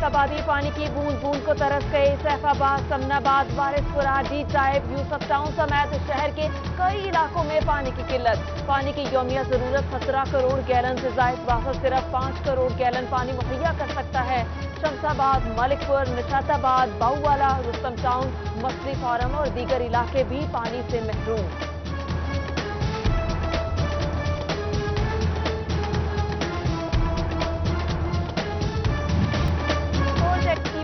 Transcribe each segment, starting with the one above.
फैसलाबादी पानी की बूंद बूंद को तरस गए। Saifabad, Samanabad, Warispura, D type, Yusuf town समेत शहर के कई इलाकों में पानी की किल्लत। पानी की यौमिया जरूरत 17 करोड़ गैलन से जायद बासत सिर्फ 5 करोड़ गैलन पानी मुहैया कर सकता है। शमशाबाद, मलिकपुर, निशाताबाद, बाऊवाला, रुस्तम टाउन, मछली फार्म और दीगर इलाके भी पानी से महरूम।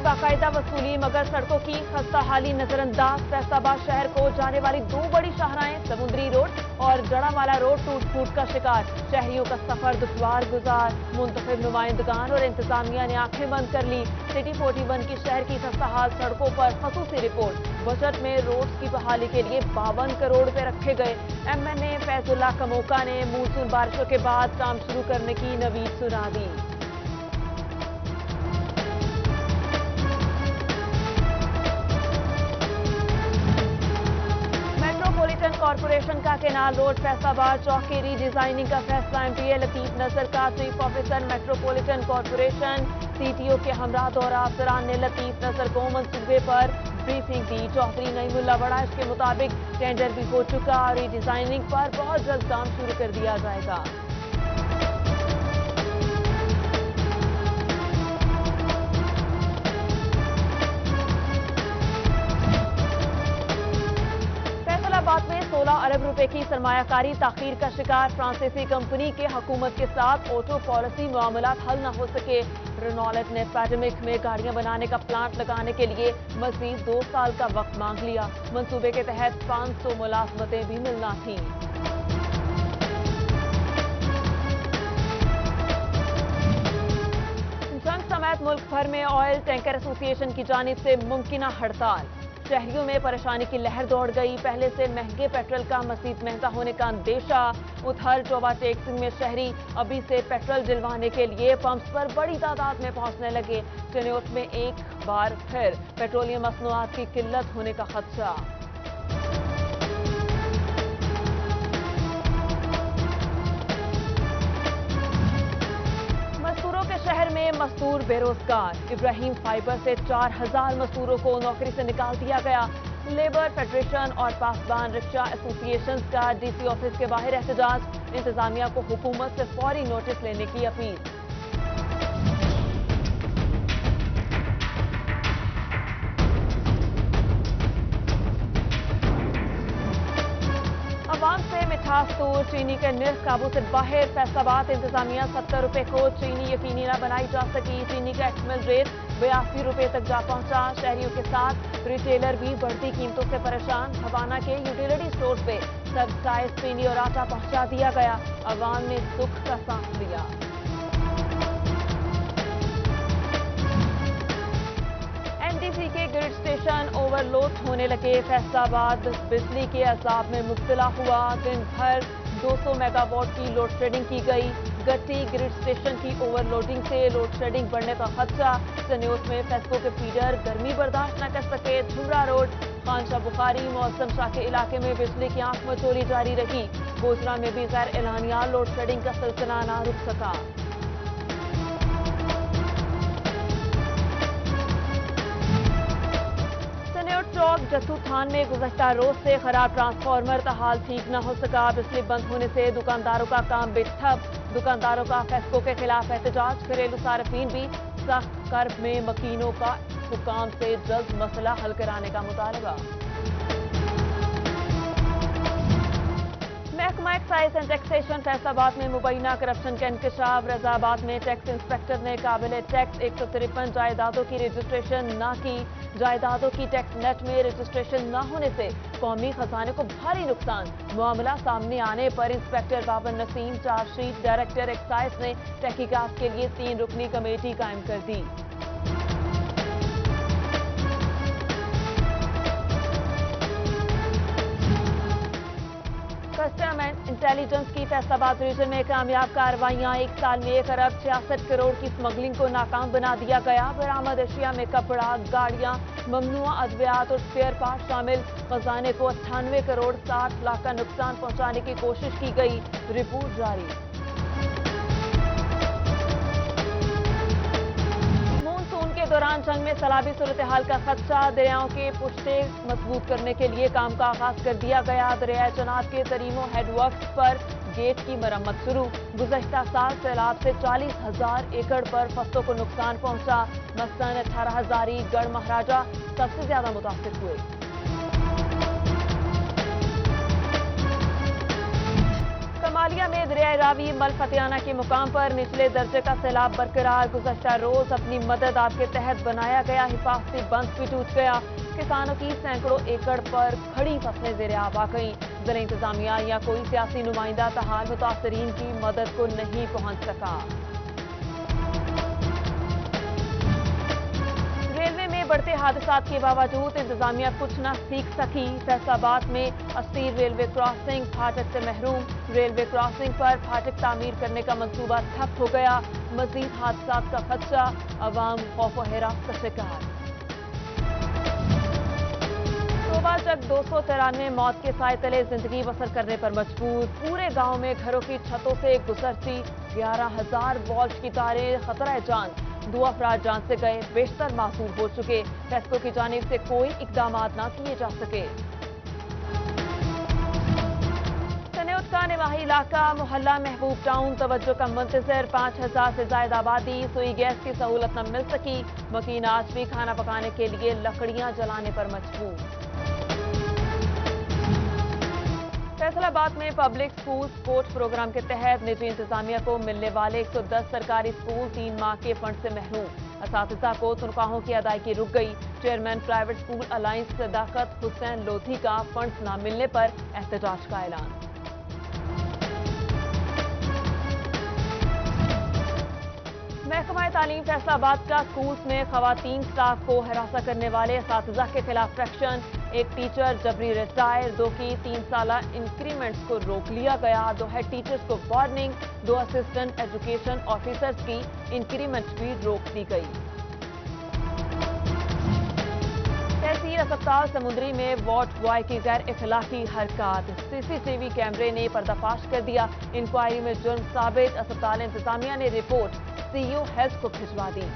बाकायदा वसूली मगर सड़कों की खस्ता हाली नजरअंदाज। फैसलाबाद शहर को जाने वाली 2 बड़ी शाहराहें समुद्री रोड और जड़ावाला रोड टूट फूट का शिकार। शहरियों का सफर दुश्वार गुजार। मुंतखब नुमाइंदगान और इंतजामिया ने आंखें बंद कर ली। सिटी 41 की शहर की खस्ता हाल सड़कों पर खसूसी रिपोर्ट। बजट में रोड्स की बहाली के लिए 52 करोड़ रुपए रखे गए। MNA फैजुल्ला कमोका ने मानसून बारिशों के बाद काम शुरू करने की नवीद सुना दी। कॉर्पोरेशन का केनाल रोड फैसलाबाद चौक की रीडिजाइनिंग का फैसला। MPA लतीफ नजर का chief officer metropolitan corporation CTO के हमरा दौरा अफसरान ने लतीफ नजर को मंसूबे पर ब्रीफिंग दी। चौधरी नईमुल्ला बड़ाइश के मुताबिक टेंडर भी हो चुका और रीडिजाइनिंग पर बहुत जल्द काम शुरू कर दिया जाएगा। फैसलाबाद में 16 अरब रुपए की सरमायाकारी ताखीर का शिकार। फ्रांसीसी कंपनी के हुकूमत के साथ ऑटो पॉलिसी मामलात हल न हो सके। रेनॉल्ट ने पैंडेमिक में गाड़ियां बनाने का प्लांट लगाने के लिए मजीद 2 साल का वक्त मांग लिया। मंसूबे के तहत 500 मुलाजमतें भी मिलना थीं। जंग समेत मुल्क भर में ऑयल टैंकर एसोसिएशन की जानिब से मुमकिना हड़ताल। शहरियों में परेशानी की लहर दौड़ गई। पहले से महंगे पेट्रोल का मजीद महंगा होने का अंदेशा। उधर ओवरटेक्सिंग में शहरी अभी से पेट्रोल दिलवाने के लिए पंप्स पर बड़ी तादाद में पहुंचने लगे। चनियोट में एक बार फिर पेट्रोलियम मसनूआत की किल्लत होने का खदशा। शहर में मजदूर बेरोजगार। इब्राहिम फाइबर से 4000 मजदूरों को नौकरी से निकाल दिया गया। लेबर फेडरेशन और पासबान रिक्शा एसोसिएशन का DC ऑफिस के बाहर एहतजाज। इंतजामिया को हुकूमत से फौरी नोटिस लेने की अपील। अवाम से मिठास दूर। चीनी के निर्ख काबू से बाहर। फैसलाबाद इंतजामिया 70 रुपए को चीनी यकीनी न बनाई जा सकी। चीनी का एक्समल रेट 82 रुपए तक जा पहुंचा। शहरियों के साथ रिटेलर भी बढ़ती कीमतों से परेशान। हवाना के यूटिलिटी स्टोर पे सब्सिडाइज चीनी और आटा पहुंचा दिया गया। अवाम ने सुख का सांस लिया। NDC के ग्रिड स्टेशन ओवरलोड होने लगे। फैसलाबाद बिजली के अजाब में मुब्तला हुआ। दिन भर 200 मेगावाट की लोड शेडिंग की गई। गट्टी ग्रिड स्टेशन की ओवरलोडिंग से लोड शेडिंग बढ़ने का खदशा। चनियोट में फेस्को के फीडर गर्मी बर्दाश्त न कर सके। झुमरा रोड, खानशाह बुखारी, मौसम शाह के इलाके में बिजली की आंख मचोली जारी रही। गोजरा में भी गैर एलानिया लोड शेडिंग का सिलसिला न रुक सका। चौक जत्थू थान में गुज़श्ता रोज से खराब ट्रांसफार्मर का हाल ठीक न हो सका। बिजली बंद होने से दुकानदारों का काम भी ठप। दुकानदारों का फेस्को के खिलाफ एहतजाज। घरेलू सार्फिन भी सख्त कर्ब में। मकीनों का हुकाम से जल्द मसला हल कराने का मुतालबा। महकमा एक्साइज एंड टैक्सेशन फैसलाबाद में मुबैना करप्शन का इंकशाफ। रजाबाद में टैक्स इंस्पेक्टर ने काबिल टैक्स 153 जायदादों की रजिस्ट्रेशन न की। जायदादों की टैक्स नेट में रजिस्ट्रेशन न होने से कौमी खजाने को भारी नुकसान। मामला सामने आने पर inspector Babar Naseem chargesheet director excise ने तहकीकात के लिए 3 रुकनी कमेटी कायम कर दी। कस्टम एंड इंटेलिजेंस की फैसलाबाद रीजन में कामयाब कार्रवाइयां। 1 साल में 1 अरब 66 करोड़ की स्मगलिंग को नाकाम बना दिया गया। बरामद अशिया में कपड़ा, गाड़ियां, ममनुआ अद्वियात और स्पेयर पार्ट शामिल। खजाने को 98 करोड़ 60 लाख का नुकसान पहुंचाने की कोशिश की गई। रिपोर्ट जारी। दौरान जंग में सैलाबी सूरत-ए-हाल का खदशा, दरियाओं के पुश्ते मजबूत करने के लिए काम का आगाज कर दिया गया। दरियाए चनाब के तरीमो हेडवर्क्स पर गेट की मरम्मत शुरू। गुज़श्ता साल सैलाब से 40,000 एकड़ पर फसलों को नुकसान पहुंचा। मसलन 18,000 गढ़ महाराजा सबसे ज्यादा मुतासिर हुए। कमालिया में दरियाए रावी मल फतेहाना के मुकाम पर निचले दर्जे का सैलाब बरकरार। गुज़श्ता रोज अपनी मदद आपके तहत बनाया गया हिफाजती बंद भी टूट गया। किसानों की सैकड़ों एकड़ पर खड़ी फसलें ज़ेर-ए-आब आ गईं। ज़िला इंतजामिया या कोई सियासी नुमाइंदा तहाल मुतासरीन की मदद को नहीं पहुंच सका। रेलवे में बढ़ते हादसात के बावजूद इंतजामिया कुछ न सीख सकी। फैसलाबाद में 80 रेलवे क्रॉसिंग फाटक से महरूम। रेलवे क्रॉसिंग पर फाटक तामीर करने का मंसूबा ठप हो गया। मजीद हादसात का खदशा, अवाम खौफ व हिरास का शिकार। तक 293 मौत के साए तले जिंदगी बसर करने पर मजबूर। पूरे गांव में घरों की छतों से गुजरती 11,000 वोल्ट की तारें, खतरा जान। 2 अफराद जान से गए, बेशतर मासूर हो चुके। फेस्को की जानिब से कोई इकदाम न किए जा सके। सनेउट का निवाही इलाका मोहल्ला महबूब टाउन तवज्जो का मुंतजर। 5,000 से ज्यादा आबादी, सुई गैस की सहूलत न मिल सकी। मकीन आज भी खाना पकाने के लिए लकड़ियां जलाने पर मजबूर। फैसलाबाद में पब्लिक स्कूल स्पोर्ट प्रोग्राम के तहत निजी इंतजामिया को मिलने वाले 110 सरकारी स्कूल 3 माह के फंड से महरूम। असातिज़ा को तनख्वाहों की अदायगी रुक गई। चेयरमैन प्राइवेट स्कूल अलायंस सदाकत हुसैन लोधी का फंड्स न मिलने पर एहतजाज का ऐलान। महकमा तालीम फैसलाबाद का स्कूल्स में खवातीन स्टाफ को हरासा करने वाले असातिज़ा के खिलाफ एक्शन। एक टीचर जबरी रिटायर, 2 की 3 साला इंक्रीमेंट्स को रोक लिया गया। 2 हेड टीचर्स को वार्निंग, 2 असिस्टेंट एजुकेशन ऑफिसर्स की इंक्रीमेंट भी रोक दी गई। तहसील अस्पताल समुंदरी में वार्ड बॉय की गैर इखलाकी हरकत, सीसीटीवी कैमरे ने पर्दाफाश कर दिया। इंक्वायरी में जुर्म साबित, अस्पताल इंतजामिया ने रिपोर्ट सीईओ हेल्थ को भिजवा दी।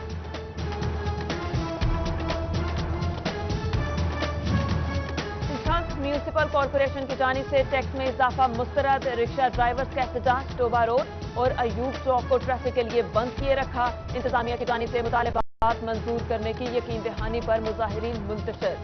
म्यूनिसिपल कॉर्पोरेशन की जानिब से टैक्स में इजाफा मुस्तरद। रिक्शा ड्राइवर्स का एहतजाज, टोबा रोड और अयूब चौक को ट्रैफिक के लिए बंद किए रखा। इंतजामिया की जानिब से मुतालबात मंजूर करने की यकीन दहानी पर मुजाहिरीन मुंतशिर।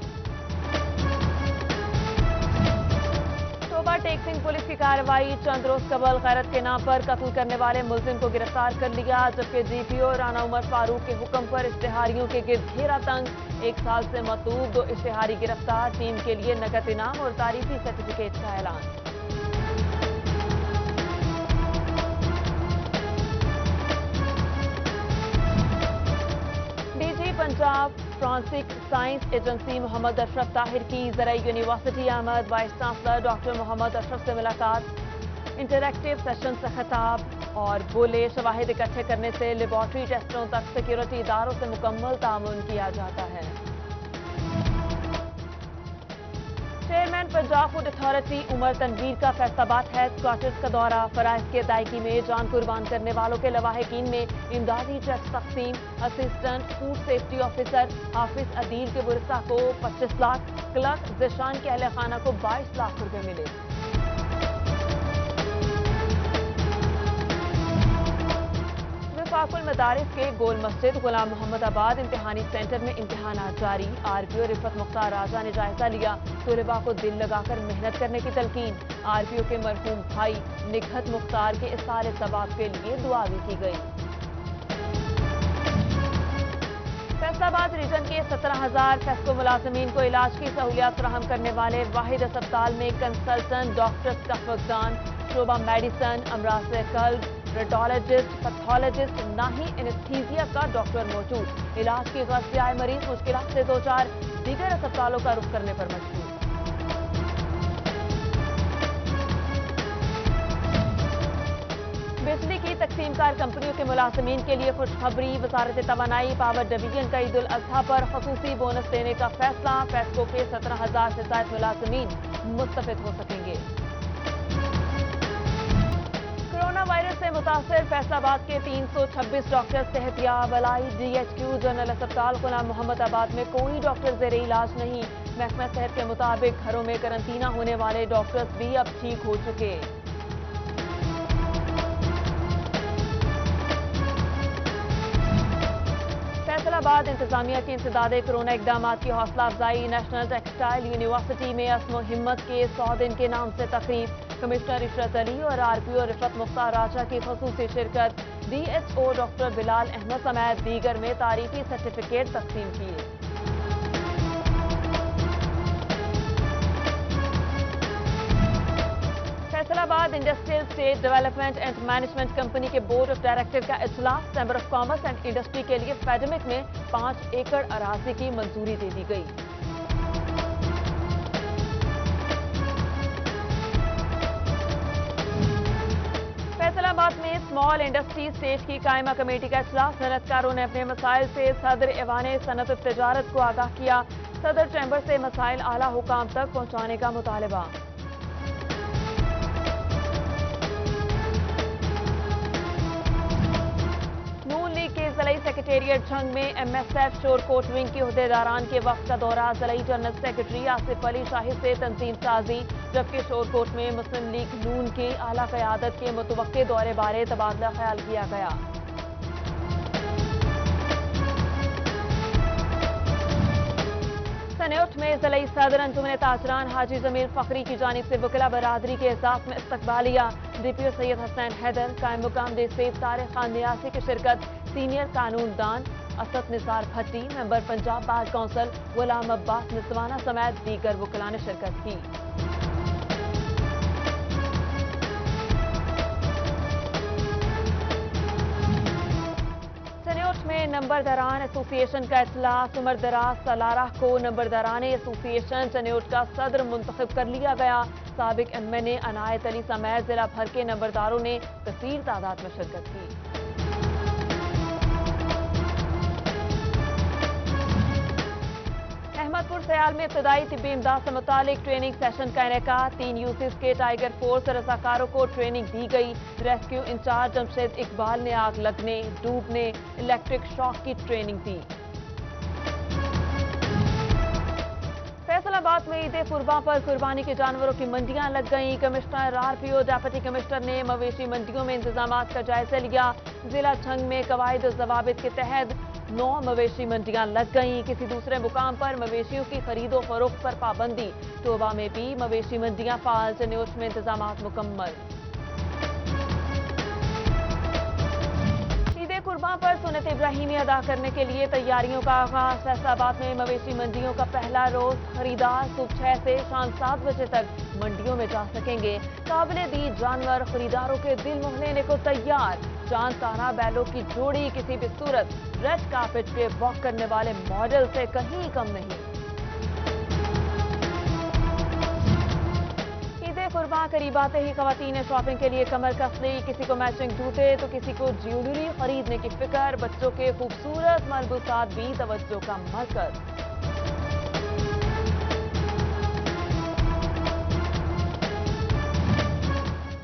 टोबा टेक्सिंग पुलिस की कार्रवाई, चंद रोज कबल गैरत के नाम पर कत्ल करने वाले मुलजिम को गिरफ्तार कर लिया। जबकि जीपीओ राना उमर फारूक के हुक्म पर इश्तेहारियों के गिर्द घेरा तंग। 1 साल से मतूब 2 इश्तेहारी गिरफ्तार। टीम के लिए नकद इनाम और तारीफी सर्टिफिकेट का ऐलान। DG Punjab forensic science agency Mohammad Ashraf Tahir की ज़राई university Ahmad vice chancellor doctor Mohammad Ashraf से मुलाकात। इंटरैक्टिव सेशन से खिताब और बोले, शवाहिद इकट्ठे करने से लेबॉर्ट्री टेस्टों तक सिक्योरिटी इदारों से मुकम्मल तामुन किया जाता है। Chairman Punjab food authority Umar Tanveer का फैसलाबाद हेल्थ क्वार्टर्स का दौरा। फराइज की अदायगी में जान कुर्बान करने वालों के लवाहिकीन में इमदादी चेक तकसीम। असिस्टेंट फूड सेफ्टी ऑफिसर हाफिज अदील के बुरसा को 25 लाख, क्लर्क जिशान के अहल खाना को 22 लाख रुपए मिले। वफाकुल मदारिस के गोल मस्जिद गुलाम मोहम्मद आबाद इम्तिहानी सेंटर में इम्तिहानात जारी। आरपीओ रिफत मुख्तार राजा ने जायजा लिया। तुलबा को दिल लगाकर मेहनत करने की तलकीन। आरपीओ के मरहूम भाई निघत मुख्तार के इसाले सवाब के लिए दुआ भी की गई। फैसलाबाद रीजन के 17,000 फेस्को मुलाजमीन को इलाज की सहूलियात फराहम करने वाले वाहिद अस्पताल में कंसल्टेंट डॉक्टर्स का फुकदान। शोबा मेडिसन, अमराज कल्ब, रेडियोलॉजिस्ट, पैथोलॉजिस्ट, ना ही एनेस्थीसिया का डॉक्टर मौजूद। इलाज की गर्ज से आए मरीज मुश्किलात से 2-4 दीगर अस्पतालों का रुख करने पर मजबूर। बिजली की तकसीमकार कंपनियों के मुलाजमीन के लिए खुशखबरी। वजारत तवानाई पावर डिवीजन का ईद उल अजहा पर खसूसी बोनस देने का फैसला। फेस्को के 17,000 से ज्यादा मुलाजमीन मुस्तफिद हो सकेंगे। कोरोना वायरस से मुतासर फैसलाबाद के 326 डॉक्टर सेहतियाब। DHQ जनरल अस्पताल गुलाम मोहम्मद आबाद में कोई डॉक्टर ज़ेरे इलाज नहीं। महकमा सेहत के मुताबिक घरों में करंतना होने वाले डॉक्टर्स भी अब ठीक हो चुके। फैसलाबाद इंतजामिया के इंसदादे कोरोना इकदाम की हौसला अफजाई। नेशनल टेक्सटाइल यूनिवर्सिटी में अस्मो हिम्मत के 100 दिन के नाम से तकरीब। कमिश्नर इशरत अली और RPO रिफत मुख्तार राजा की खसूसी शिरकत। DHO डॉक्टर बिलाल अहमद समेत दीगर में तारीफी सर्टिफिकेट तकसीम किए। Faisalabad industrial state development and management company के बोर्ड ऑफ डायरेक्टर का इजलास। Chamber of commerce and industry के लिए फेडमिक में 5 एकड़ अराजी की मंजूरी दे दी गई। फैसलाबाद में स्मॉल इंडस्ट्री स्टेट की कायमा कमेटी का इजलास। सनतकारों ने अपने मसाइल से सदर ऐवान सनत तिजारत को आगाह किया। सदर चैम्बर से मसाइल आला हुकाम तक पहुंचाने का मुतालबा। नून लीग के ज़िला सेक्रेटेरिएट झंग में MSF शोरकोट विंग के अहदेदारान के वक्त का दौरा। ज़िला जनरल सेक्रेटरी आसिफ अली शाहिद से तंजीम साजी, जबकि शोरकोट में मुस्लिम लीग नून के आला क़यादत के मुतवक्के दौरे बारे तबादला ख्याल किया गया। सनौट में ज़िला सदर अंजुमन ताजरान हाजी जमील फखरी की जानिब से वकला बरादरी के एजाज में इस्तकबालिया। DPO सैयद हसनैन हैदर, कायम मुकाम DSP तारिक खान नियासी की शिरकत। सीनियर कानूनदान असद निसार भट्टी, मेंबर पंजाब बार कौंसिल गुलाम अब्बास निसवाना समेत दीगर वकला ने शिरकत की। में नंबरदारान एसोसिएशन का इजलास। उमर दराज सलाराह को नंबरदारान एसोसिएशन चन्योट का सदर मुंतखब कर लिया गया। साबिक MNA अनायत अली समेत जिला भर के नंबरदारों ने कसीर तादाद में शिरकत की। अहमदपुर सयाल में इब्तदाई तिब्बी इमदाद से मुतालिक ट्रेनिंग सेशन का इनेकाद। 3 यूसिस के टाइगर फोर्स रजाकारों को ट्रेनिंग दी गई। रेस्क्यू इंचार्ज जमशेद इकबाल ने आग लगने, डूबने, इलेक्ट्रिक शॉक की ट्रेनिंग दी। फैसलाबाद में ईद कुर्बान पर कुर्बानी के जानवरों की मंडियां लग गईं। कमिश्नर RPO डिप्टी कमिश्नर ने मवेशी मंडियों में इंतजामात का जायजा लिया। जिला झंग में कवायद और जवाबित के तहत 9 मवेशी मंडियां लग गईं। किसी दूसरे मुकाम पर मवेशियों की खरीदो फरोख्त पर पाबंदी। टोबा में भी मवेशी मंडियां फाल। चन्योट में इंतजामात मुकम्मल। ईद कुर्बान पर सुन्नत इब्राहिमी अदा करने के लिए तैयारियों का आगाज। फैसलाबाद में मवेशी मंडियों का पहला रोज। खरीदार सुबह 6 से शाम 7 बजे तक मंडियों में जा सकेंगे। काबिल दीद जानवर खरीदारों के दिल मोह लेने को तैयार। चांद ताना बैलों की जोड़ी किसी भी सूरत रेड कार्पेट पे वॉक करने वाले मॉडल से कहीं कम नहीं। ईद कुर्बान करीब आते ही खवातीन ने शॉपिंग के लिए कमर कस ली। किसी को मैचिंग जूते तो किसी को ज्वेलरी खरीदने की फिक्र। बच्चों के खूबसूरत मलबूसात भी तवज्जो का मरकज।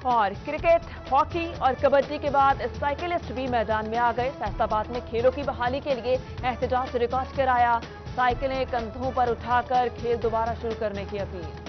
और क्रिकेट, हॉकी और कबड्डी के बाद साइकिलिस्ट भी मैदान में आ गए। फैसलाबाद में खेलों की बहाली के लिए एहतजाज रिकॉर्ड कराया। साइकिलें कंधों पर उठाकर खेल दोबारा शुरू करने की अपील।